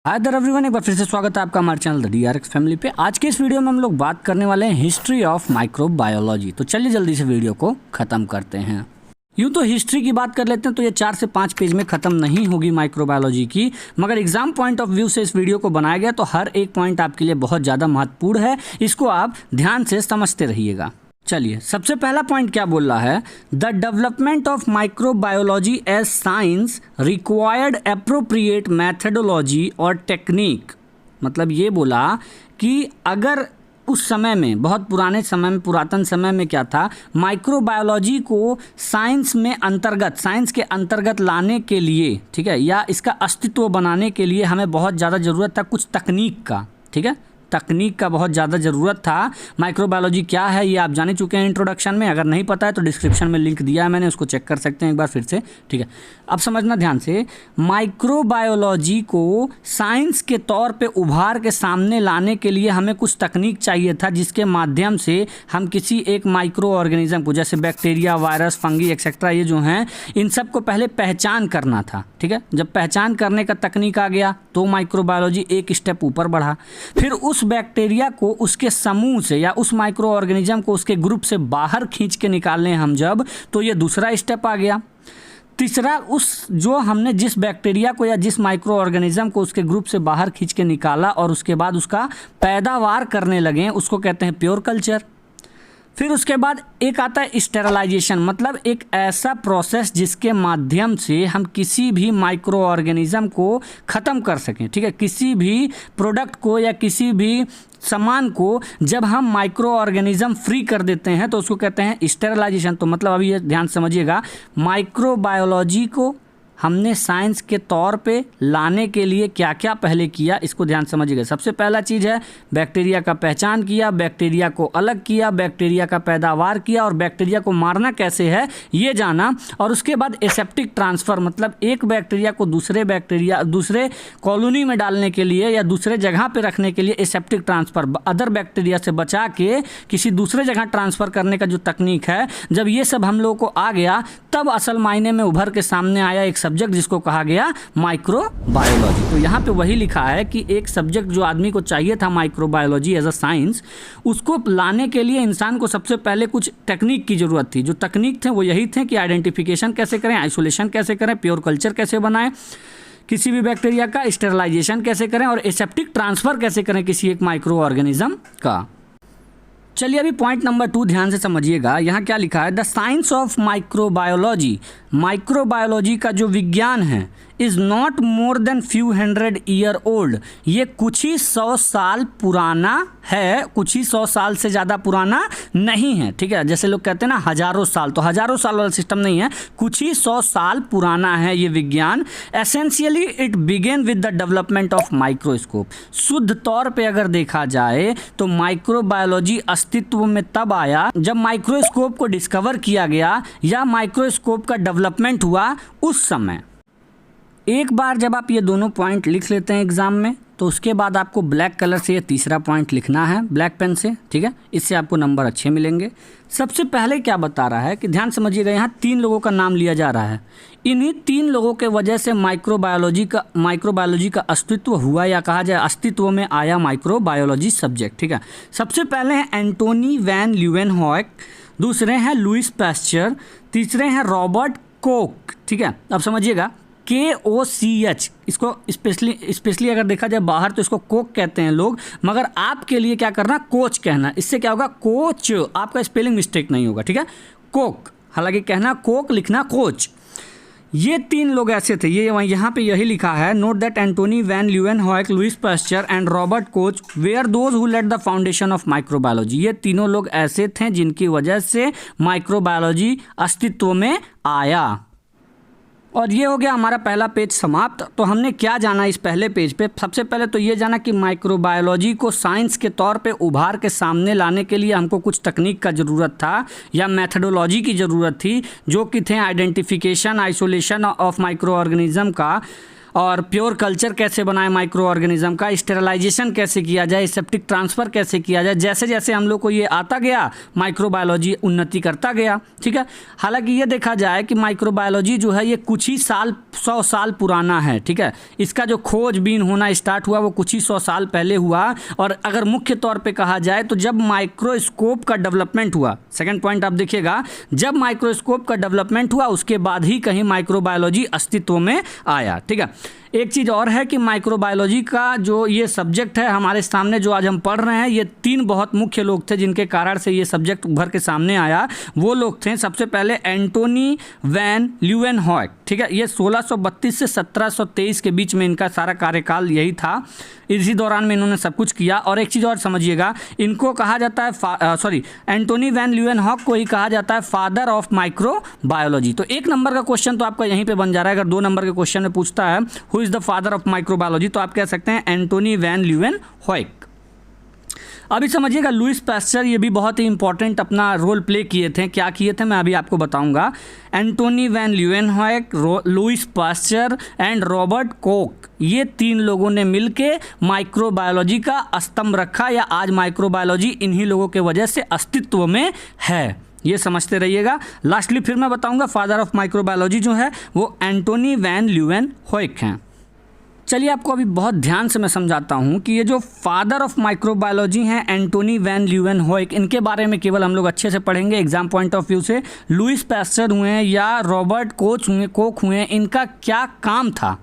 Hi there everyone, एक बार फिर से स्वागत है आपका हमारे चैनल द DRX फैमिली पे। आज के इस वीडियो में हम लोग बात करने वाले हैं हिस्ट्री ऑफ माइक्रोबायोलॉजी। तो चलिए जल्दी से वीडियो को ख़त्म करते हैं। यूँ तो हिस्ट्री की बात कर लेते हैं तो ये 4 से 5 पेज में ख़त्म नहीं होगी माइक्रोबायोलॉजी की, मगर एग्जाम पॉइंट ऑफ व्यू से इस वीडियो को बनाया गया तो हर एक पॉइंट आपके लिए बहुत ज़्यादा महत्वपूर्ण है। इसको आप ध्यान से समझते रहिएगा। चलिए, सबसे पहला पॉइंट क्या बोल रहा है, the development of microbiology as science required appropriate methodology और टेक्निक। मतलब ये बोला कि अगर उस समय में, बहुत पुराने समय में, पुरातन समय में क्या था, माइक्रोबायोलॉजी को साइंस के अंतर्गत लाने के लिए, ठीक है, या इसका अस्तित्व बनाने के लिए हमें बहुत ज़्यादा ज़रूरत था कुछ तकनीक का। ठीक है, तकनीक का बहुत ज़्यादा ज़रूरत था। माइक्रोबायोलॉजी क्या है ये आप जान चुके हैं इंट्रोडक्शन में। अगर नहीं पता है तो डिस्क्रिप्शन में लिंक दिया है मैंने, उसको चेक कर सकते हैं एक बार फिर से। ठीक है, अब समझना ध्यान से, माइक्रोबायोलॉजी को साइंस के तौर पे उभार के सामने लाने के लिए हमें कुछ तकनीक चाहिए था जिसके माध्यम से हम किसी एक माइक्रो ऑर्गेनिज्म को, जैसे बैक्टीरिया, वायरस, फंगी एक्सेट्रा, ये जो हैं, इन सब को पहले पहचान करना था। ठीक है, जब पहचान करने का तकनीक आ गया तो माइक्रोबायोलॉजी एक स्टेप ऊपर बढ़ा। फिर उस बैक्टीरिया को उसके समूह से या उस माइक्रो ऑर्गेनिज्म को उसके ग्रुप से बाहर खींच के निकालने हम जब, तो ये दूसरा स्टेप आ गया। तीसरा, उस जो हमने जिस बैक्टीरिया को या जिस माइक्रो ऑर्गेनिज्म को उसके ग्रुप से बाहर खींच के निकाला और उसके बाद उसका पैदावार करने लगे, उसको कहते हैं प्योर कल्चर। फिर उसके बाद एक आता है स्टेरलाइजेशन, मतलब एक ऐसा प्रोसेस जिसके माध्यम से हम किसी भी माइक्रो ऑर्गेनिज्म को ख़त्म कर सकें। ठीक है, किसी भी प्रोडक्ट को या किसी भी सामान को जब हम माइक्रो ऑर्गेनिज्म फ्री कर देते हैं तो उसको कहते हैं स्टेरलाइजेशन। तो मतलब अभी ये ध्यान समझिएगा, माइक्रोबायोलॉजी को हमने साइंस के तौर पे लाने के लिए क्या क्या पहले किया, इसको ध्यान समझिएगा। सबसे पहला चीज़ है बैक्टीरिया का पहचान किया, बैक्टीरिया को अलग किया, बैक्टीरिया का पैदावार किया और बैक्टीरिया को मारना कैसे है ये जाना। और उसके बाद एसेप्टिक ट्रांसफ़र, मतलब एक बैक्टीरिया को दूसरे कॉलोनी में डालने के लिए या दूसरे जगह पे रखने के लिए एसेप्टिक ट्रांसफ़र, अदर बैक्टीरिया से बचा के किसी दूसरे जगह ट्रांसफ़र करने का जो तकनीक है, जब ये सब हम लोगों को आ गया तब असल मायने में उभर के सामने आया एक सब्जेक्ट जिसको कहा गया माइक्रोबायोलॉजी। तो यहाँ पे वही लिखा है कि एक सब्जेक्ट जो आदमी को चाहिए था माइक्रोबायोलॉजी एज अ साइंस, उसको लाने के लिए इंसान को सबसे पहले कुछ टेक्निक की ज़रूरत थी। जो तकनीक थे वो यही थे कि आइडेंटिफिकेशन कैसे करें, आइसोलेशन कैसे करें, प्योर कल्चर कैसे बनाएं किसी भी बैक्टीरिया का, स्टेरलाइजेशन कैसे करें और एसेप्टिक ट्रांसफ़र कैसे करें किसी एक माइक्रो ऑर्गेनिज्म का। चलिए अभी पॉइंट नंबर 2 ध्यान से समझिएगा। यहाँ क्या लिखा है, the science of microbiology, microbiology का जो विज्ञान है, is not more than few hundred year old. ये कुछ ही 100 साल पुराना है, कुछ ही 100 साल से ज़्यादा पुराना नहीं है। ठीक है, जैसे लोग कहते हैं ना हज़ारों साल, तो हज़ारों साल वाला सिस्टम नहीं है, कुछ ही 100 साल पुराना है ये विज्ञान। Essentially it began with the development of microscope. शुद्ध तौर पे अगर देखा जाए तो माइक्रोबायोलॉजी अस्तित्व में तब आया जब माइक्रोस्कोप को डिस्कवर किया गया या माइक्रोस्कोप का डेवलपमेंट हुआ उस समय। एक बार जब आप ये दोनों पॉइंट लिख लेते हैं एग्जाम में तो उसके बाद आपको ब्लैक कलर से ये तीसरा पॉइंट लिखना है, ब्लैक पेन से। ठीक है, इससे आपको नंबर अच्छे मिलेंगे। सबसे पहले क्या बता रहा है कि ध्यान समझिएगा, यहाँ 3 लोगों का नाम लिया जा रहा है। इन्हीं 3 लोगों के वजह से माइक्रोबायोलॉजी का अस्तित्व हुआ, या कहा जाए अस्तित्व में आया माइक्रोबायोलॉजी सब्जेक्ट। ठीक है, सबसे पहले हैं एंटोनी वैन ल्यूवेनहॉक, दूसरे हैं लुईस पास्चर, तीसरे हैं रॉबर्ट कोक। ठीक है, अब समझिएगा KOCH, इसको स्पेशली अगर देखा जाए बाहर तो इसको कोक कहते हैं लोग, मगर आपके लिए क्या करना, कोच कहना। इससे क्या होगा, कोच, आपका स्पेलिंग मिस्टेक नहीं होगा। ठीक है, कोक, हालांकि कहना कोक, लिखना कोच। ये 3 लोग ऐसे थे, ये यहाँ पे यही लिखा है, note that Antonie van Leeuwenhoek, Louis Pasteur and Robert Koch were those who laid the foundation of microbiology. ये तीनों लोग ऐसे थे जिनकी वजह से माइक्रोबायोलॉजी अस्तित्व में आया। और ये हो गया हमारा पहला पेज समाप्त। तो हमने क्या जाना इस पहले पेज पे, सबसे पहले तो ये जाना कि माइक्रोबायोलॉजी को साइंस के तौर पे उभार के सामने लाने के लिए हमको कुछ तकनीक का ज़रूरत था या मेथडोलॉजी की ज़रूरत थी, जो कि थे identification, isolation of micro organism का, और प्योर कल्चर कैसे बनाए माइक्रो ऑर्गेनिज्म का, स्टेरलाइजेशन कैसे किया जाए, सेप्टिक ट्रांसफ़र कैसे किया जाए। जैसे जैसे हम लोग को ये आता गया माइक्रोबायोलॉजी उन्नति करता गया, ठीक है। हालांकि ये देखा जाए कि माइक्रोबायोलॉजी जो है ये कुछ ही साल 100 साल पुराना है, ठीक है। इसका जो खोजबीन होना स्टार्ट हुआ वो कुछ ही 100 साल पहले हुआ। और अगर मुख्य तौर पे कहा जाए तो जब माइक्रोस्कोप का डेवलपमेंट हुआ, सेकंड पॉइंट आप देखिएगा, जब माइक्रोस्कोप का डेवलपमेंट हुआ उसके बाद ही कहीं माइक्रोबायोलॉजी अस्तित्व में आया, ठीक है। एक चीज़ और है कि माइक्रोबायोलॉजी का जो ये सब्जेक्ट है हमारे सामने जो आज हम पढ़ रहे हैं, ये 3 बहुत मुख्य लोग थे जिनके कारण से ये सब्जेक्ट उभर के सामने आया। वो लोग थे सबसे पहले एंटोनी वैन ल्यूवेनहॉयक, ठीक है। ये 1632 से 1723 के बीच में इनका सारा कार्यकाल यही था। इसी दौरान में इन्होंने सब कुछ किया। और एक चीज़ और समझिएगा, इनको कहा जाता है एंटोनी वैन ल्यूवेनहॉयक को ही कहा जाता है फादर ऑफ माइक्रोबायोलॉजी। तो 1 नंबर का क्वेश्चन तो आपका यहीं पे बन जा रहा है। अगर 2 नंबर के क्वेश्चन में पूछता है who is the father of microbiology, तो आप कह सकते हैं एंटोनी वैन ल्यूवेनहॉयक। अभी समझिएगा लुईस पास्चर, ये भी बहुत ही इंपॉर्टेंट अपना रोल प्ले किए थे। क्या किए थे मैं अभी आपको बताऊंगा। Antonie van Leeuwenhoek, Louis Pasteur and Robert Koch, ये 3 लोगों ने मिलके माइक्रोबायोलॉजी का स्तंभ रखा, या आज माइक्रोबायोलॉजी इन्हीं लोगों के वजह से अस्तित्व में है। ये समझते रहिएगा। लास्टली फिर मैं बताऊंगा फादर ऑफ माइक्रोबायोलॉजी जो है वो एंटोनी वैन ल्यूवेनहॉयक हैं। चलिए आपको अभी बहुत ध्यान से मैं समझाता हूँ कि ये जो फादर ऑफ माइक्रोबायोलॉजी हैं एंटोनी वैन ल्यूवेनहॉयक, इनके बारे में केवल हम लोग अच्छे से पढ़ेंगे एग्जाम पॉइंट ऑफ व्यू से। लुईस पास्चर हुए या रॉबर्ट कोक हुए, इनका क्या काम था,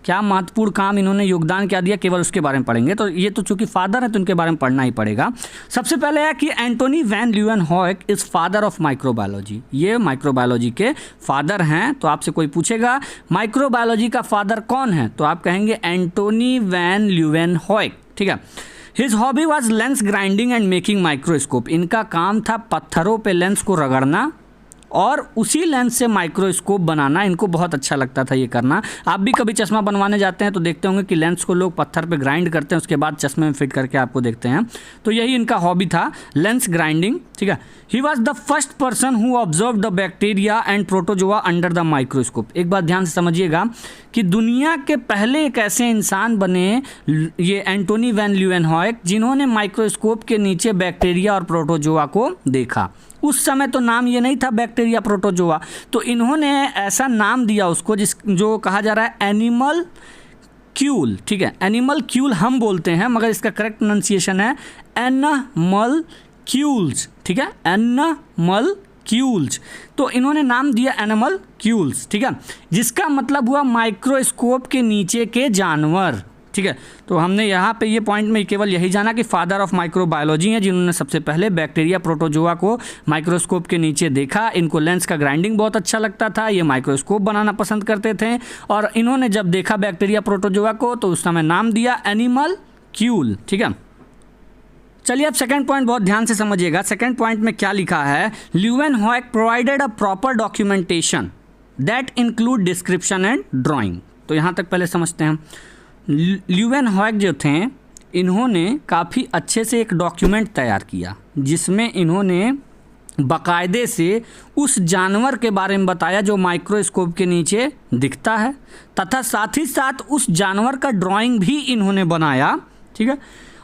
क्या महत्वपूर्ण काम इन्होंने योगदान क्या दिया, केवल उसके बारे में पढ़ेंगे। तो ये तो चूंकि फादर है तो इनके बारे में पढ़ना ही पड़ेगा। सबसे पहले है कि Antonie van Leeuwenhoek is father of microbiology, ये माइक्रोबायोलॉजी के फादर हैं। तो आपसे कोई पूछेगा माइक्रोबायोलॉजी का फादर कौन है, तो आप कहेंगे एंटोनी वैन ल्यूवेनहॉयक, ठीक है। His hobby was lens grinding and making microscope, इनका काम था पत्थरों पे लेंस को रगड़ना और उसी लेंस से माइक्रोस्कोप बनाना। इनको बहुत अच्छा लगता था ये करना। आप भी कभी चश्मा बनवाने जाते हैं तो देखते होंगे कि लेंस को लोग पत्थर पे ग्राइंड करते हैं, उसके बाद चश्मे में फिट करके आपको देखते हैं। तो यही इनका हॉबी था, लेंस ग्राइंडिंग, ठीक है। He was the first person who observe the bacteria and protozoa under the microscope. एक बात ध्यान से समझिएगा कि दुनिया के पहले एक ऐसे इंसान बने ये एंटोनी वैन ल्यूवेनहॉयक जिन्होंने माइक्रोस्कोप के नीचे बैक्टीरिया और प्रोटोजोआ को देखा। उस समय तो नाम ये नहीं था बैक्टीरिया प्रोटोजोआ, तो इन्होंने ऐसा नाम दिया उसको जो कहा जा रहा है एनिमल क्यूल, ठीक है। एनिमल क्यूल हम बोलते हैं मगर इसका करेक्ट प्रोनाउंसिएशन है एनिमल क्यूल्स, ठीक है, एनिमल क्यूल्स। तो इन्होंने नाम दिया एनिमल क्यूल्स, ठीक है, जिसका मतलब हुआ माइक्रोस्कोप के नीचे के जानवर, ठीक है। तो हमने यहाँ पे ये पॉइंट में केवल यही जाना कि फादर ऑफ माइक्रोबायोलॉजी हैं जिन्होंने सबसे पहले बैक्टीरिया प्रोटोजोआ को माइक्रोस्कोप के नीचे देखा। इनको लेंस का ग्राइंडिंग बहुत अच्छा लगता था, ये माइक्रोस्कोप बनाना पसंद करते थे और इन्होंने जब देखा बैक्टीरिया प्रोटोजोआ को तो उस समय नाम दिया एनिमल क्यूल, ठीक है। चलिए अब सेकंड पॉइंट बहुत ध्यान से समझिएगा। सेकंड पॉइंट में क्या लिखा है, Leeuwenhoek provided a proper documentation that include description and drawing. तो यहाँ तक पहले समझते हैं। ल्यूवेनहॉयक जो थे इन्होंने काफ़ी अच्छे से एक डॉक्यूमेंट तैयार किया जिसमें इन्होंने बाकायदे से उस जानवर के बारे में बताया जो माइक्रोस्कोप के नीचे दिखता है, तथा साथ ही साथ उस जानवर का ड्राइंग भी इन्होंने बनाया, ठीक है।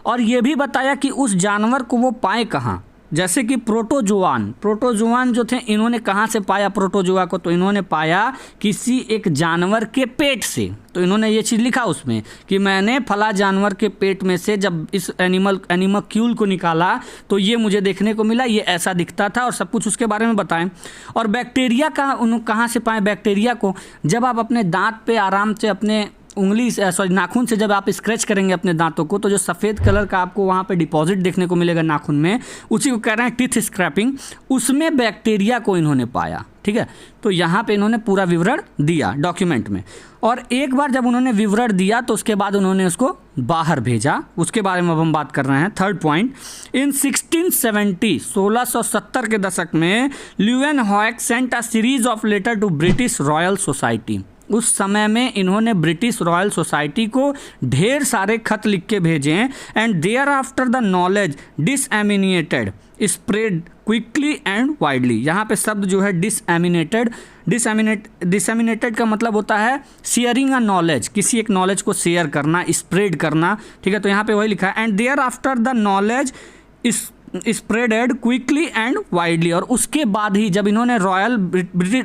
और ये भी बताया कि उस जानवर को वो पाए कहाँ, जैसे कि प्रोटोजोआन जो थे इन्होंने कहाँ से पाया प्रोटोजोआ को, तो इन्होंने पाया किसी एक जानवर के पेट से। तो इन्होंने ये चीज़ लिखा उसमें कि मैंने फला जानवर के पेट में से जब इस एनिमल क्यूल को निकाला तो ये मुझे देखने को मिला, ये ऐसा दिखता था और सब कुछ उसके बारे में बताएं। और बैक्टीरिया कहाँ से पाएँ बैक्टीरिया को, जब आप अपने दांत पे आराम से अपने नाखून से जब आप स्क्रैच करेंगे अपने दांतों को तो जो सफ़ेद कलर का आपको वहाँ पे डिपॉजिट देखने को मिलेगा नाखून में, उसी को कह रहे हैं टीथ स्क्रैपिंग, उसमें बैक्टीरिया को इन्होंने पाया, ठीक है। तो यहाँ पे इन्होंने पूरा विवरण दिया डॉक्यूमेंट में। और एक बार जब उन्होंने विवरण दिया तो उसके बाद उन्होंने उसको बाहर भेजा, उसके बारे में अब हम बात कर रहे हैं। थर्ड पॉइंट, इन 1670 के दशक में Leeuwenhoek sent a series of letter to British Royal Society. उस समय में इन्होंने ब्रिटिश रॉयल सोसाइटी को ढेर सारे खत लिख के भेजे हैं। And thereafter the knowledge disseminated spread quickly and widely. यहाँ पे शब्द जो है डिसएमिनेटेड का मतलब होता है शेयरिंग अ नॉलेज, किसी एक नॉलेज को शेयर करना, स्प्रेड करना, ठीक है। तो यहाँ पे वही लिखा है, and thereafter the knowledge spreaded quickly and widely. और उसके बाद ही जब इन्होंने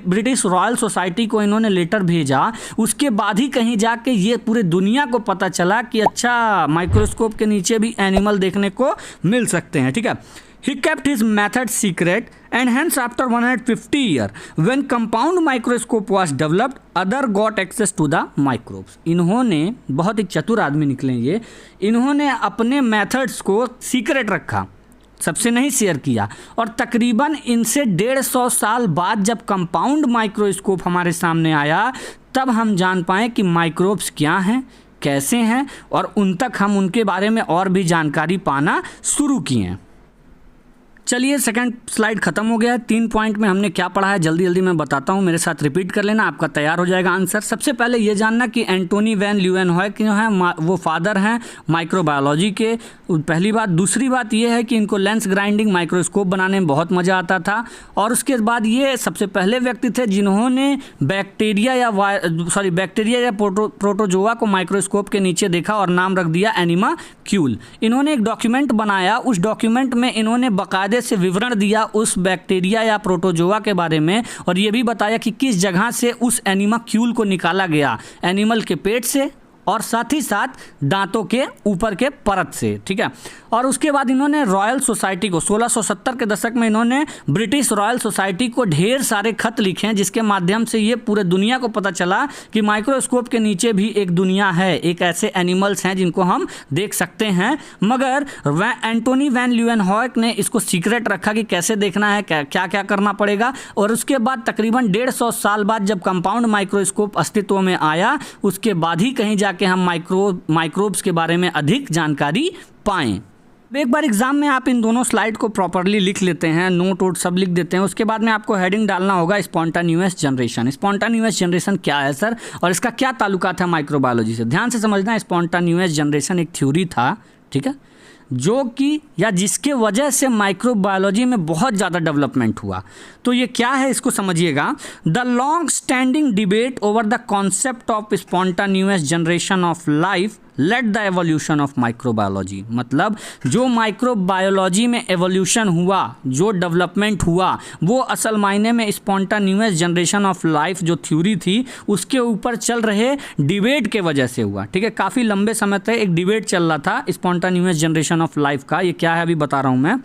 ब्रिटिश रॉयल सोसाइटी को इन्होंने लेटर भेजा, उसके बाद ही कहीं जाके ये पूरे दुनिया को पता चला कि अच्छा माइक्रोस्कोप के नीचे भी एनिमल देखने को मिल सकते हैं, ठीक है। He kept his method secret and hence after 150 years when compound microscope was developed other got access to the microbes। इन्होंने, बहुत ही चतुर आदमी निकले ये, इन्होंने अपने मेथड्स को सीक्रेट रखा, सबसे नहीं शेयर किया। और तकरीबन इनसे 150 साल बाद जब कंपाउंड माइक्रोस्कोप हमारे सामने आया, तब हम जान पाए कि माइक्रोब्स क्या हैं, कैसे हैं, और उन तक हम उनके बारे में और भी जानकारी पाना शुरू किए। चलिए सेकंड स्लाइड खत्म हो गया है। 3 पॉइंट में हमने क्या पढ़ा है जल्दी जल्दी मैं बताता हूँ, मेरे साथ रिपीट कर लेना, आपका तैयार हो जाएगा आंसर। सबसे पहले ये जानना कि एंटोनी वैन ल्यूएनहॉयक जो हैं वो फादर हैं माइक्रोबायोलॉजी के, पहली बात। दूसरी बात ये है कि इनको लेंस ग्राइंडिंग माइक्रोस्कोप बनाने में बहुत मज़ा आता था। और उसके बाद ये सबसे पहले व्यक्ति थे जिन्होंने बैक्टीरिया या प्रोटोजोआ को माइक्रोस्कोप के नीचे देखा और नाम रख दिया एनिमाक्यूल। इन्होंने एक डॉक्यूमेंट बनाया, उस डॉक्यूमेंट में इन्होंने बाकायदे से विवरण दिया उस बैक्टीरिया या प्रोटोजोआ के बारे में, और ये भी बताया कि किस जगह से उस एनिमाक्यूल को निकाला गया, एनिमल के पेट से और साथ ही साथ दांतों के ऊपर के परत से, ठीक है। और उसके बाद इन्होंने रॉयल सोसाइटी को 1670 के दशक में इन्होंने ब्रिटिश रॉयल सोसाइटी को ढेर सारे खत लिखे हैं, जिसके माध्यम से ये पूरे दुनिया को पता चला कि माइक्रोस्कोप के नीचे भी एक दुनिया है, एक ऐसे एनिमल्स हैं जिनको हम देख सकते हैं। मगर एंटोनी वैन ल्यूएनहॉयक ने इसको सीक्रेट रखा कि कैसे देखना है, क्या क्या करना पड़ेगा। और उसके बाद तकरीबन 150 साल बाद जब कंपाउंड माइक्रोस्कोप अस्तित्व में आया, उसके बाद ही कहीं जाके हम माइक्रोब्स के बारे में अधिक जानकारी पाएं। एक बार एग्जाम में आप इन दोनों स्लाइड को प्रॉपरली लिख लेते हैं, नोट वोट सब लिख देते हैं। उसके बाद में आपको हेडिंग डालना होगा स्पॉन्टान्यूअस जनरेशन। स्पॉन्टान्यूअस जनरेशन क्या है सर, और इसका क्या ताल्लुकात है माइक्रोबायोलॉजी से? ध्यान से समझना, स्पॉन्टान्यूअस जनरेशन एक थ्योरी था, ठीक है, जो कि या जिसके वजह से माइक्रोबायोलॉजी में बहुत ज़्यादा डेवलपमेंट हुआ। तो ये क्या है इसको समझिएगा। The long standing debate over the concept of spontaneous generation of life led the evolution of microbiology. मतलब जो माइक्रोबायोलॉजी में एवोल्यूशन हुआ, जो डेवलपमेंट हुआ, वो असल मायने में स्पॉन्टान्यूअस जनरेशन ऑफ लाइफ जो थ्योरी थी उसके ऊपर चल रहे डिबेट के वजह से हुआ, ठीक है। काफ़ी लंबे समय तक एक डिबेट चल रहा था स्पॉन्टान्यूअस जनरेशन ऑफ लाइफ का। ये क्या है अभी बता रहा हूँ मैं।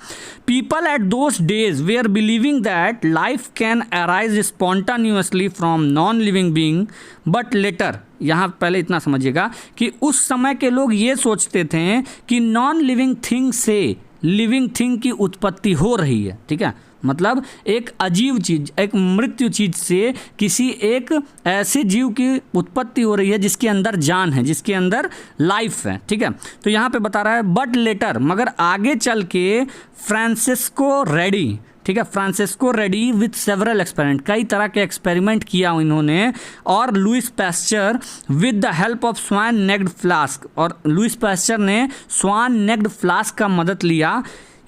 People at those days they are believing that life can arise spontaneously from non living being but later, यहाँ पहले इतना समझिएगा कि उस समय के लोग ये सोचते थे कि नॉन लिविंग थिंग से लिविंग थिंग की उत्पत्ति हो रही है, ठीक है। मतलब एक अजीब चीज़, एक मृत्यु चीज़ से किसी एक ऐसे जीव की उत्पत्ति हो रही है जिसके अंदर जान है, जिसके अंदर लाइफ है, ठीक है। तो यहाँ पे बता रहा है बट लेटर, मगर आगे चल के फ्रांसिस्को रेडी, ठीक है, Francesco Redi with several experiment, कई तरह के एक्सपेरिमेंट किया इन्होंने, और Louis Pasteur with the help of swan necked flask, और लुइस पैस्चर ने स्वान नेक्ड फ्लास्क का मदद लिया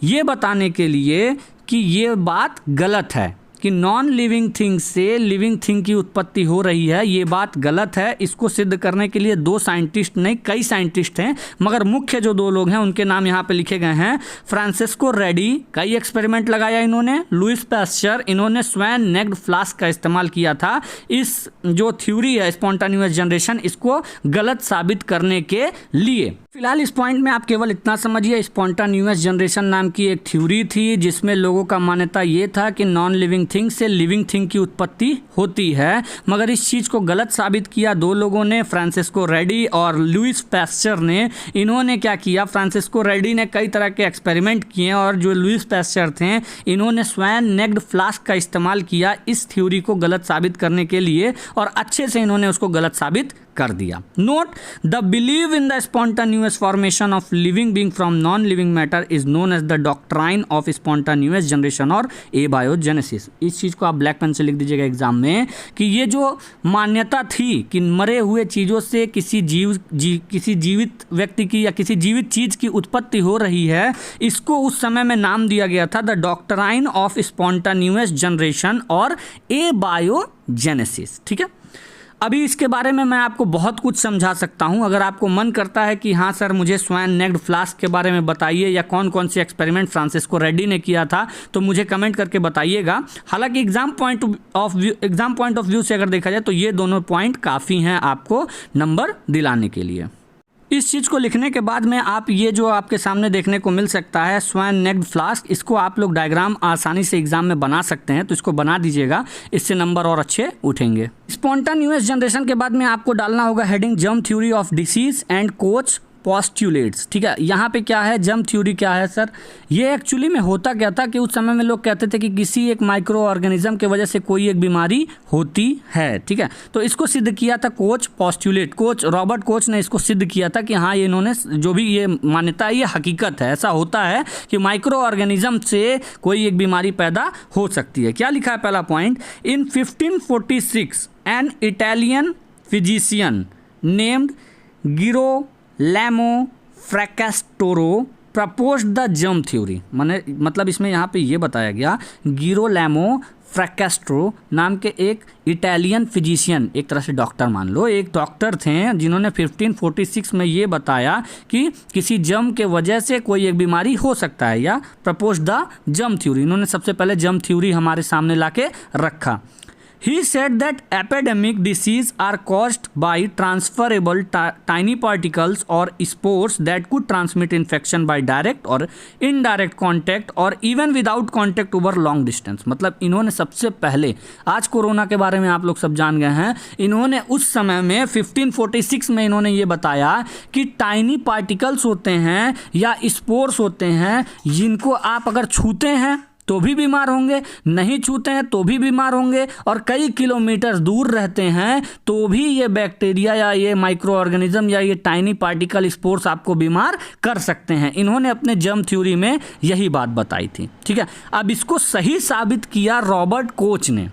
ये बताने के लिए कि ये बात गलत है कि नॉन लिविंग थिंग से लिविंग थिंग की उत्पत्ति हो रही है, ये बात गलत है। इसको सिद्ध करने के लिए 2 साइंटिस्ट नहीं, कई साइंटिस्ट हैं, मगर मुख्य जो 2 लोग हैं उनके नाम यहाँ पे लिखे गए हैं। फ्रांसिस्को रेडी, कई एक्सपेरिमेंट लगाया इन्होंने। लुइस पैस्चर, इन्होंने स्वैन नेक्ड फ्लास्क का इस्तेमाल किया था इस जो थ्योरी है स्पॉन्टान्यूअस जनरेशन, इसको गलत साबित करने के लिए। फिलहाल इस पॉइंट में आप केवल इतना समझिए, स्पॉन्टान्यूअस जनरेशन नाम की एक थ्योरी थी जिसमें लोगों का मान्यता ये था कि नॉन लिविंग थिंग से लिविंग थिंग की उत्पत्ति होती है, मगर इस चीज़ को गलत साबित किया 2 लोगों ने, फ्रांसिस्को रेडी और लुइस पैस्चर ने। इन्होंने क्या किया, फ्रांसिस्को रेडी ने कई तरह के एक्सपेरिमेंट किए और जो लुइस पैस्चर थे इन्होंने स्वैन नेक्ड फ्लास्क का इस्तेमाल किया इस थ्योरी को गलत साबित करने के लिए, और अच्छे से इन्होंने उसको गलत साबित कर दिया। Note the believe in the spontaneous formation of living being from non living matter is known as the doctrine of spontaneous generation और एबायोजेनेसिस। इस चीज़ को आप ब्लैक पेन से लिख दीजिएगा एग्जाम में कि ये जो मान्यता थी कि मरे हुए चीज़ों से किसी जीवित व्यक्ति की या किसी जीवित चीज़ की उत्पत्ति हो रही है, इसको उस समय में नाम दिया गया था the doctrine of spontaneous generation और एबायोजेनेसिस। ठीक है, अभी इसके बारे में मैं आपको बहुत कुछ समझा सकता हूं। अगर आपको मन करता है कि हाँ सर मुझे स्वान नेक्ड फ्लास्क के बारे में बताइए या कौन कौन से एक्सपेरिमेंट फ्रांसिस्को रेड्डी ने किया था, तो मुझे कमेंट करके बताइएगा। हालांकि एग्जाम पॉइंट ऑफ व्यू से अगर देखा जाए तो ये दोनों पॉइंट काफ़ी हैं आपको नंबर दिलाने के लिए। इस चीज़ को लिखने के बाद में आप ये जो आपके सामने देखने को मिल सकता है स्वान नेक्ड फ्लास्क, इसको आप लोग डायग्राम आसानी से एग्जाम में बना सकते हैं, तो इसको बना दीजिएगा, इससे नंबर और अच्छे उठेंगे। स्पॉन्टान्यूअस जनरेशन के बाद में आपको डालना होगा heading germ theory of disease and Koch postulates. ठीक है, यहाँ पे क्या है, जर्म थ्योरी क्या है सर? ये एक्चुअली में होता क्या था कि उस समय में लोग कहते थे कि किसी एक माइक्रो ऑर्गेनिज्म के वजह से कोई एक बीमारी होती है। ठीक है, तो इसको सिद्ध किया था कोच पोस्ट्यूलेट, कोच रॉबर्ट कोच ने इसको सिद्ध किया था कि हाँ ये इन्होंने जो भी ये मान्यता है ये हकीकत है, ऐसा होता है कि माइक्रो ऑर्गेनिज्म से कोई एक बीमारी पैदा हो सकती है। क्या लिखा है पहला point, in 1546 an Italian physician named Girolamo Fracastoro propose the germ theory. मतलब इसमें यहाँ पे ये बताया गया गिरोलैमो फ्रैकास्टोरो नाम के एक इटालियन फिजिशियन, एक तरह से डॉक्टर मान लो, एक डॉक्टर थे जिन्होंने 1546 में ये बताया कि किसी जर्म के वजह से कोई एक बीमारी हो सकता है, या प्रपोज द जर्म थ्योरी। इन्होंने सबसे पहले जर्म थ्योरी हमारे सामने लाके रखा। He said that epidemic disease are caused by transferable tiny particles or spores that could transmit infection by direct or indirect contact or even without contact over long distance। मतलब इन्होंने सबसे पहले, आज corona के बारे में आप लोग सब जान गए हैं, इन्होंने उस समय में 1546 में इन्होंने ये बताया कि टाइनी पार्टिकल्स होते हैं या स्पोर्स होते हैं जिनको आप अगर छूते हैं तो भी बीमार होंगे, नहीं छूते हैं तो भी बीमार होंगे, और कई किलोमीटर दूर रहते हैं तो भी ये बैक्टीरिया या ये माइक्रो ऑर्गेनिज्म या ये टाइनी पार्टिकल स्पोर्स आपको बीमार कर सकते हैं। इन्होंने अपने जर्म थ्योरी में यही बात बताई थी। ठीक है, अब इसको सही साबित किया रॉबर्ट कोच ने।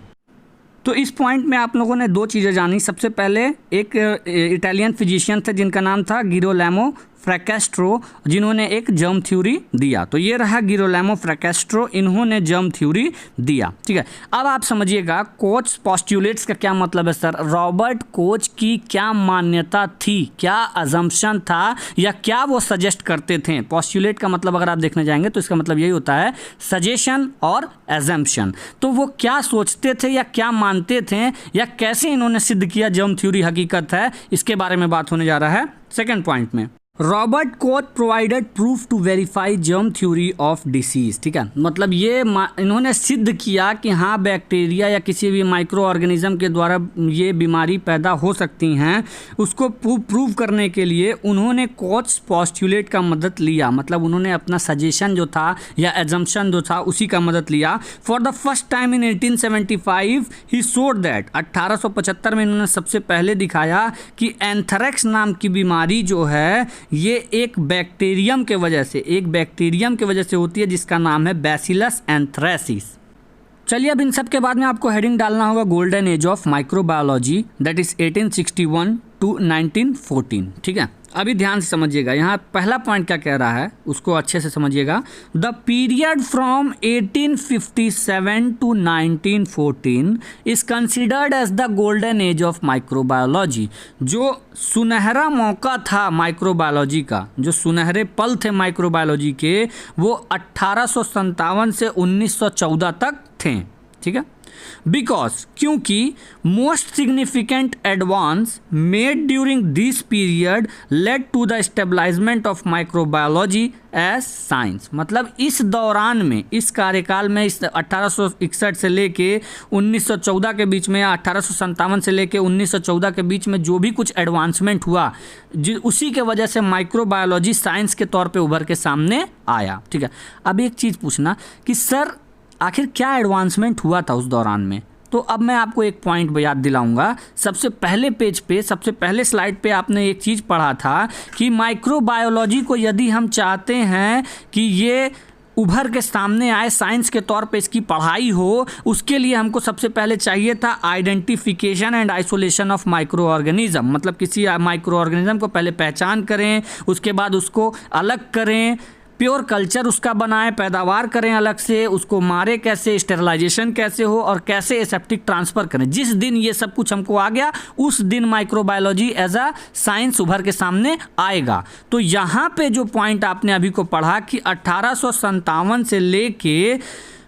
तो इस पॉइंट में आप लोगों ने दो चीज़ें जानी। सबसे पहले एक इटालियन फिजिशियन थे जिनका नाम था गिरोलैमो फ्रैकास्टोरो, जिन्होंने एक जर्म थ्योरी दिया। तो ये रहा गिरोलैमो फ्रैकास्टोरो, इन्होंने जर्म थ्योरी दिया। ठीक है, अब आप समझिएगा कोच पोस्ट्यूलेट्स का क्या मतलब है सर। रॉबर्ट कोच की क्या मान्यता थी, क्या अजम्पशन था, या क्या वो सजेस्ट करते थे। पोस्ट्यूलेट का मतलब अगर आप देखने जाएंगे तो इसका मतलब यही होता है सजेशन और एजम्पशन। तो वो क्या सोचते थे या क्या मानते थे या कैसे इन्होंने सिद्ध किया जर्म थ्योरी हकीकत है, इसके बारे में बात होने जा रहा है सेकेंड पॉइंट में। Robert Koch provided proof to verify germ theory of disease. ठीक है, मतलब ये इन्होंने सिद्ध किया कि हाँ बैक्टीरिया या किसी भी माइक्रो ऑर्गेनिज्म के द्वारा ये बीमारी पैदा हो सकती हैं। उसको प्रूव करने के लिए उन्होंने कोच पोस्ट्यूलेट का मदद लिया, मतलब उन्होंने अपना सजेशन जो था या एजम्पशन जो था उसी का मदद लिया। For the first time in 1875 he showed that, 1875 में इन्होंने सबसे पहले दिखाया कि एंथ्रेक्स नाम की बीमारी जो है ये एक बैक्टीरियम के वजह से होती है जिसका नाम है बैसिलस एंथ्रेसिस। चलिए अब इन सब के बाद में आपको हेडिंग डालना होगा golden age of microbiology, that is 1861 to 1914। ठीक है, अभी ध्यान से समझिएगा, यहाँ पहला पॉइंट क्या कह रहा है उसको अच्छे से समझिएगा। The period from 1857 to 1914 is considered as the golden age of microbiology. जो सुनहरा मौका था माइक्रोबायोलॉजी का, जो सुनहरे पल थे माइक्रोबायोलॉजी के, वो 1857 से 1914 तक थे। ठीक है, बिकॉज क्योंकि most significant advance made during this period led to the stabilisement of microbiology as science. मतलब इस दौरान में, इस कार्यकाल में, इस 1861 से लेके 1914 के बीच में या 1857 से लेके 1914 के बीच में जो भी कुछ एडवांसमेंट हुआ, उसी के वजह से माइक्रोबायोलॉजी साइंस के तौर पे उभर के सामने आया। ठीक है, अब एक चीज़ पूछना कि सर आखिर क्या एडवांसमेंट हुआ था उस दौरान में, तो अब मैं आपको एक पॉइंट याद दिलाऊंगा। सबसे पहले पेज पे, सबसे पहले स्लाइड पे आपने एक चीज़ पढ़ा था कि माइक्रोबायोलॉजी को यदि हम चाहते हैं कि ये उभर के सामने आए, साइंस के तौर पे इसकी पढ़ाई हो, उसके लिए हमको सबसे पहले चाहिए था identification and isolation of micro organism. मतलब किसी माइक्रो ऑर्गेनिज्म को पहले पहचान करें, उसके बाद उसको अलग करें, प्योर कल्चर उसका बनाएं, पैदावार करें अलग से, उसको मारे कैसे, स्टेरिलाइजेशन कैसे हो और कैसे एसेप्टिक ट्रांसफ़र करें। जिस दिन ये सब कुछ हमको आ गया उस दिन माइक्रोबायोलॉजी एज अ साइंस उभर के सामने आएगा। तो यहाँ पे जो पॉइंट आपने अभी को पढ़ा कि 1857 से लेके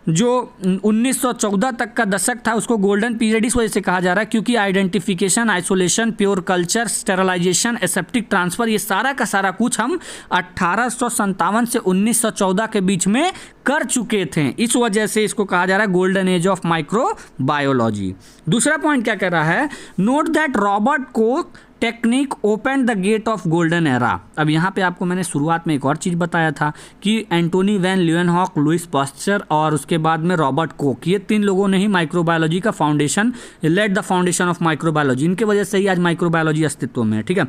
जो 1914 तक का दशक था उसको गोल्डन पीरियड इस वजह से कहा जा रहा है क्योंकि identification, isolation, pure culture, sterilisation, aseptic transfer, ये सारा का सारा कुछ हम 1857 से 1914 के बीच में कर चुके थे। इस वजह से इसको कहा जा रहा है गोल्डन एज ऑफ माइक्रोबायोलॉजी। दूसरा पॉइंट क्या कह रहा है, note that Robert Koch technique open the gate of golden era. अब यहाँ पे आपको मैंने शुरुआत में एक और चीज़ बताया था कि एंटोनी वैन ल्यूएनहॉक, लुइस पास्चर और उसके बाद में रॉबर्ट कोक, ये 3 लोगों ने ही माइक्रोबायोलॉजी का foundation, led the foundation of microbiology. इनके वजह से ही आज माइक्रोबायोलॉजी अस्तित्व में है, ठीक है।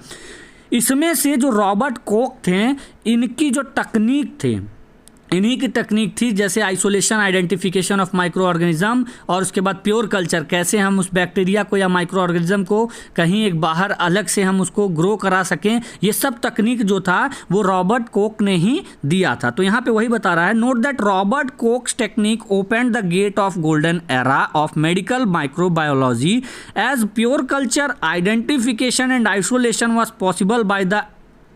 इसमें से जो रॉबर्ट कोक थे, इनकी जो तकनीक थे, इन्हीं की तकनीक थी, जैसे isolation, identification of micro organism और उसके बाद प्योर कल्चर, कैसे हम उस बैक्टीरिया को या माइक्रो ऑर्गेनिज्म को कहीं एक बाहर अलग से हम उसको ग्रो करा सकें। ये सब तकनीक जो था वो रॉबर्ट कोक ने ही दिया था। तो यहाँ पे वही बता रहा है, note that Robert Koch's technique open the gate of golden era of medical microbiology as pure culture, identification and isolation was possible by the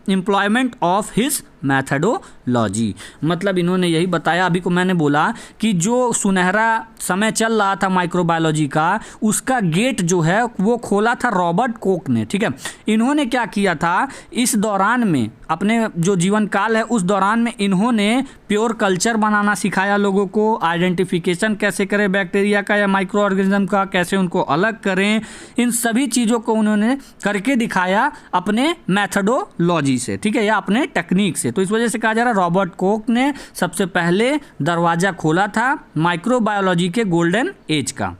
employment of his methodology. मतलब इन्होंने यही बताया, अभी को मैंने बोला कि जो सुनहरा समय चल रहा था माइक्रोबायोलॉजी का, उसका गेट जो है वो खोला था रॉबर्ट कोक ने, ठीक है। इन्होंने क्या किया था, इस दौरान में अपने जो जीवन काल है उस दौरान में इन्होंने प्योर कल्चर बनाना सिखाया लोगों को, आइडेंटिफिकेशन कैसे करें बैक्टीरिया का या माइक्रो ऑर्गेनिज्म का, कैसे उनको अलग करें, इन सभी चीज़ों को उन्होंने करके दिखाया अपने मैथडोलॉजी से, ठीक है, या अपने टेक्निक से। तो इस वजह से कहा जा रहा है रॉबर्ट कोक ने सबसे पहले दरवाजा खोला था माइक्रोबायोलॉजी के गोल्डन एज का।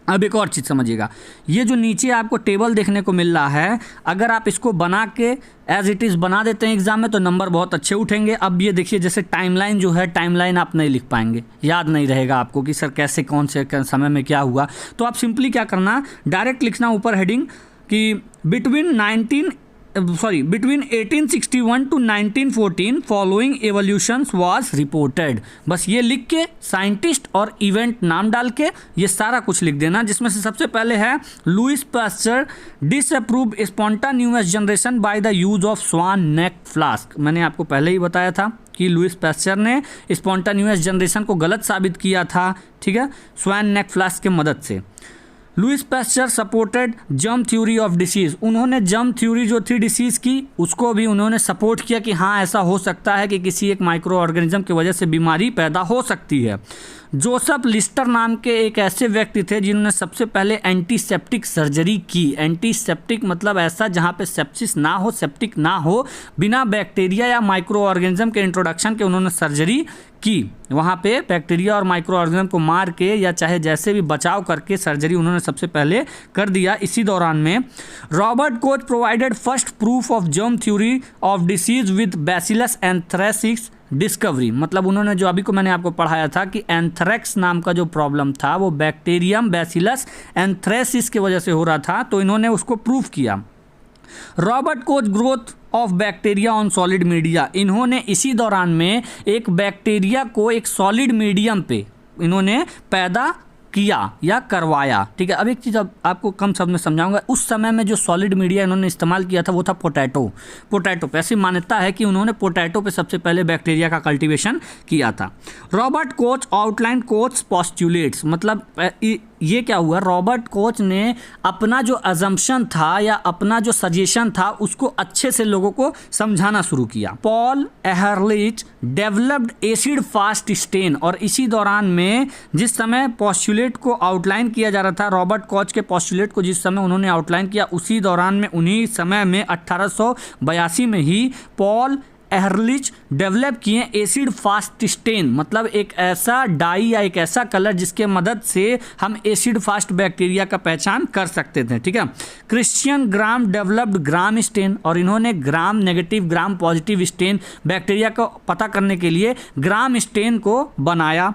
अब एक और चीज़ समझिएगा, ये जो नीचे आपको टेबल देखने को मिल रहा है, अगर आप इसको बना के एज इट इज़ बना देते हैं एग्जाम में तो नंबर बहुत अच्छे उठेंगे। अब ये देखिए, जैसे टाइमलाइन जो है, टाइमलाइन आप नहीं लिख पाएंगे, याद नहीं रहेगा आपको कि सर कैसे कौन से समय में क्या हुआ। तो आप सिंपली क्या करना, डायरेक्ट लिखना ऊपर हेडिंग कि between 1861 to 1914 following evolutions was reported. बस ये लिख के साइंटिस्ट और इवेंट नाम डाल के ये सारा कुछ लिख देना, जिसमें से सबसे पहले है Louis Pasteur disapprove spontaneous generation by the use of swan neck flask. मैंने आपको पहले ही बताया था कि लुइस पास्चर ने स्पॉन्टान्यूअस जनरेशन को गलत साबित किया था, ठीक है, स्वान नेक फ्लास्क के मदद से। Louis Pasteur supported germ theory of disease. उन्होंने जर्म थ्योरी जो थी डिसीज़ की, उसको भी उन्होंने सपोर्ट किया कि हाँ ऐसा हो सकता है कि किसी एक माइक्रो ऑर्गेनिज्म की वजह से बीमारी पैदा हो सकती है। जोसेफ लिस्टर नाम के एक ऐसे व्यक्ति थे जिन्होंने सबसे पहले एंटीसेप्टिक सर्जरी की। एंटीसेप्टिक मतलब ऐसा जहाँ पे सेप्सिस ना हो, सेप्टिक ना हो, बिना बैक्टीरिया या माइक्रो ऑर्गेनिज्म के इंट्रोडक्शन के उन्होंने सर्जरी की। वहाँ पे बैक्टीरिया और माइक्रो ऑर्गेनिज्म को मार के या चाहे जैसे भी बचाव करके सर्जरी उन्होंने सबसे पहले कर दिया। इसी दौरान में Robert Koch provided first proof of germ theory of disease with bacillus anthracis discovery. मतलब उन्होंने जो अभी को मैंने आपको पढ़ाया था कि एंथ्रेक्स नाम का जो प्रॉब्लम था वो बैक्टीरियम बैसिलस एंथ्रेसिस की वजह से हो रहा था, तो इन्होंने उसको प्रूफ किया। Robert Koch growth of bacteria on solid media. इन्होंने इसी दौरान में एक बैक्टीरिया को एक सॉलिड मीडियम पे इन्होंने पैदा किया या करवाया, ठीक है। अब एक चीज़ अब आपको कम शब्द में समझाऊंगा, उस समय में जो सॉलिड मीडिया इन्होंने इस्तेमाल किया था वो था पोटैटो पे। ऐसी मान्यता है कि उन्होंने पोटैटो पे सबसे पहले बैक्टीरिया का कल्टीवेशन किया था। Robert Koch outline coach postulates. मतलब ये क्या हुआ, रॉबर्ट कोच ने अपना जो अजम्पशन था या अपना जो सजेशन था उसको अच्छे से लोगों को समझाना शुरू किया। Paul Ehrlich developed acid fast stain. और इसी दौरान में जिस समय पोस्टुलेट को आउटलाइन किया जा रहा था, रॉबर्ट कोच के पोस्टुलेट को जिस समय उन्होंने आउटलाइन किया, उसी दौरान में उन्हीं समय में 1882 में ही पॉल एहरलिच डेवलप किए एसिड फास्ट स्टेन, मतलब एक ऐसा डाई या एक ऐसा कलर जिसके मदद से हम एसिड फास्ट बैक्टीरिया का पहचान कर सकते थे। ठीक है। Christian Gram developed Gram stain, और इन्होंने Gram negative Gram positive stain bacteria को पता करने के लिए ग्राम स्टेन को बनाया।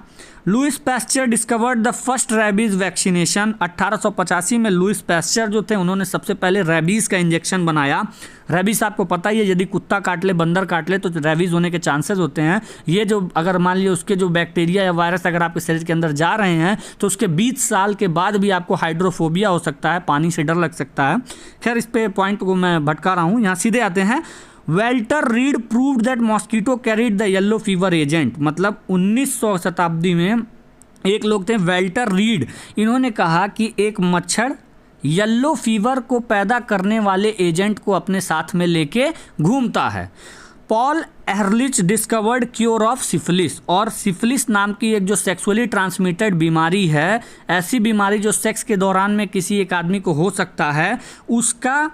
Louis Pasteur discovered the first rabies vaccination, 1885 में लुइस पैस्चर जो थे उन्होंने सबसे पहले रैबीज का इंजेक्शन बनाया। रैबीज आपको पता ही है, यदि कुत्ता काट ले, बंदर काट ले तो रैबीज होने के चांसेस होते हैं। ये जो अगर मान लीजिए उसके जो बैक्टीरिया या वायरस अगर आपके शरीर के अंदर जा रहे हैं तो उसके 20 साल के बाद भी आपको हाइड्रोफोबिया हो सकता है, पानी से डर लग सकता है। खैर इस पे पॉइंट को मैं भटका रहा हूँ, यहाँ सीधे आते हैं। Welter read proved that mosquito carried the yellow fever agent, मतलब 1900 शताब्दी में एक लोग थे वेल्टर रीड, इन्होंने कहा कि एक मच्छर येलो फीवर को पैदा करने वाले एजेंट को अपने साथ में लेके घूमता है। Paul Ehrlich discovered cure of syphilis, और सिफिलिस नाम की एक जो सेक्सुअली ट्रांसमिटेड बीमारी है, ऐसी बीमारी जो सेक्स के दौरान में किसी एक आदमी को हो सकता है, उसका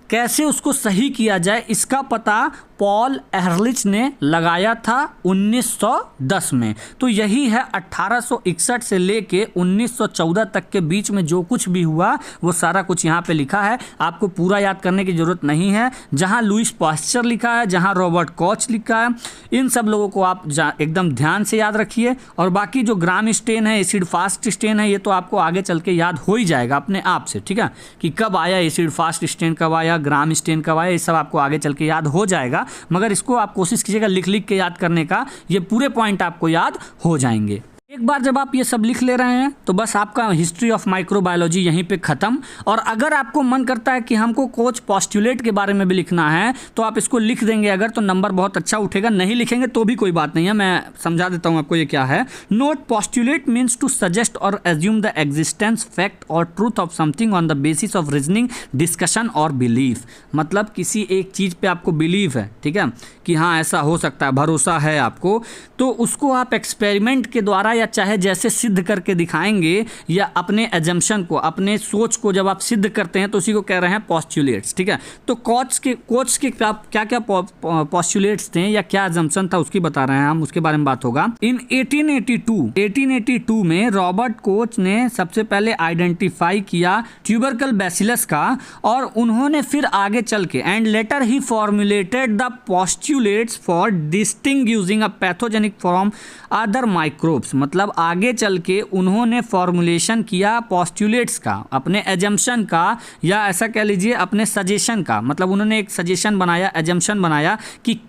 कैसे उसको सही किया जाए इसका पता पॉल एहरलिच ने लगाया था 1910 में। तो यही है 1861 से लेके 1914 तक के बीच में जो कुछ भी हुआ वो सारा कुछ यहाँ पे लिखा है, आपको पूरा याद करने की ज़रूरत नहीं है। जहाँ लुइस पास्चर लिखा है, जहाँ रॉबर्ट कॉच लिखा है, इन सब लोगों को आप एकदम ध्यान से याद रखिए। और बाकी जो ग्राम स्टेन है, एसिड फास्ट स्टेन है, ये तो आपको आगे चल के याद हो ही जाएगा अपने आप से। ठीक है, कि कब आया एसिड फास्ट स्टेन, कब आया ग्राम स्टेन, कब आया, ये सब आपको आगे चल के याद हो जाएगा। मगर इसको आप कोशिश कीजिएगा लिख लिख के याद करने का, ये पूरे पॉइंट आपको याद हो जाएंगे। एक बार जब आप ये सब लिख ले रहे हैं तो बस आपका हिस्ट्री ऑफ माइक्रोबायोलॉजी यहीं पे ख़त्म। और अगर आपको मन करता है कि हमको कोच पोस्टुलेट के बारे में भी लिखना है तो आप इसको लिख देंगे अगर, तो नंबर बहुत अच्छा उठेगा। नहीं लिखेंगे तो भी कोई बात नहीं है, मैं समझा देता हूँ आपको ये क्या है। Note postulate means to suggest और एज्यूम द एग्जिस्टेंस, फैक्ट और truth of something on the basis of reasoning, discussion और बिलीफ। मतलब किसी एक चीज़ पे आपको बिलीव है, ठीक है, कि हाँ ऐसा हो सकता है, भरोसा है आपको, तो उसको आप एक्सपेरिमेंट के द्वारा या चाहे जैसे सिद्ध करके दिखाएंगे, या अपने एजम्पशन को, अपने सोच को जब आप सिद्ध करते हैं तो उसी को कह रहे हैं पोस्टुलेट्स। ठीक है, तो कोच के क्या क्या पोस्टुलेट्स थे या क्या एजम्पशन था उसकी बता रहे हैं हम, उसके बारे में बात होगा। इन 1882 में रॉबर्ट कोच ने सबसे पहले आइडेंटिफाई किया ट्यूबरकल बैसिलस का, और उन्होंने फिर आगे चल के and later he formulated the postulates for distinguishing a pathogenic from other microbes. मतलब आगे चल के उन्होंने फॉर्मुलेशन किया पोस्टुलेट्स का, अपने एजम्पशन का, या ऐसा कह लीजिए अपने सजेशन का। मतलब उन्होंने एक सजेशन बनाया, एजम्पशन बनाया कि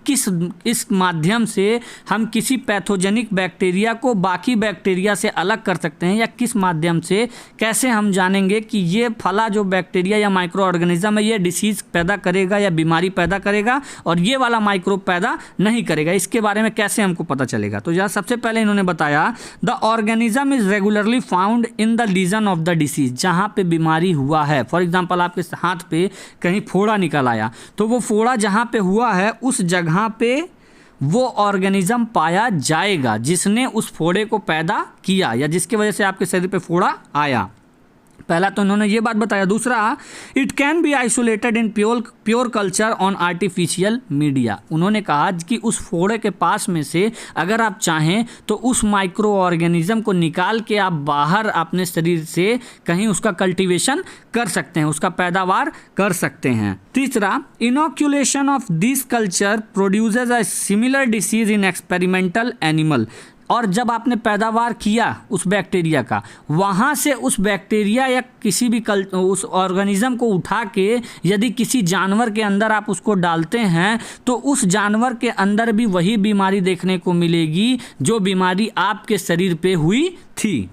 इस माध्यम से हम किसी पैथोजेनिक बैक्टीरिया को बाकी बैक्टीरिया से अलग कर सकते हैं, या किस माध्यम से कैसे हम जानेंगे कि ये फला जो बैक्टीरिया या माइक्रो ऑर्गेनिज्म है ये डिसीज पैदा करेगा या बीमारी पैदा करेगा, और ये वाला माइक्रोब पैदा नहीं करेगा, इसके बारे में कैसे हमको पता चलेगा। तो यहाँ सबसे पहले इन्होंने बताया the organism is regularly found in the lesion of the disease, जहाँ पे बीमारी हुआ है। फॉर एग्जांपल आपके हाथ पे कहीं फोड़ा निकल आया, तो वो फोड़ा जहाँ पे हुआ है उस जगह पे वो ऑर्गेनिज्म पाया जाएगा जिसने उस फोड़े को पैदा किया या जिसकी वजह से आपके शरीर पे फोड़ा आया। पहला तो इन्होंने ये बात बताया। दूसरा, it can be isolated in pure culture on artificial media. उन्होंने कहा कि उस फोड़े के पास में से अगर आप चाहें तो उस माइक्रो ऑर्गेनिज्म को निकाल के आप बाहर अपने शरीर से कहीं उसका कल्टीवेशन कर सकते हैं, उसका पैदावार कर सकते हैं। तीसरा, inoculation of this culture produces a similar disease in experimental animal. और जब आपने पैदावार किया उस बैक्टीरिया का, वहाँ से उस बैक्टीरिया या किसी भी उस ऑर्गेनिज्म को उठा के यदि किसी जानवर के अंदर आप उसको डालते हैं तो उस जानवर के अंदर भी वही बीमारी देखने को मिलेगी जो बीमारी आपके शरीर पे हुई थी।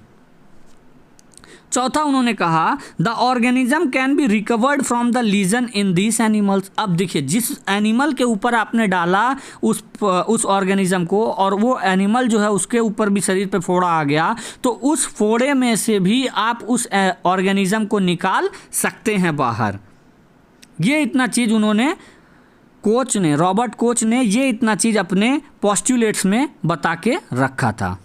चौथा, उन्होंने कहा the organism can be recovered from the lesion in this animals. अब देखिए, जिस एनिमल के ऊपर आपने डाला उस ऑर्गेनिज्म को, और वो एनिमल जो है उसके ऊपर भी शरीर पे फोड़ा आ गया, तो उस फोड़े में से भी आप उस ऑर्गेनिज्म को निकाल सकते हैं बाहर। ये इतना चीज़ उन्होंने रॉबर्ट कोच ने ये इतना चीज़ अपने पोस्टुलेट्स में बता के रखा था।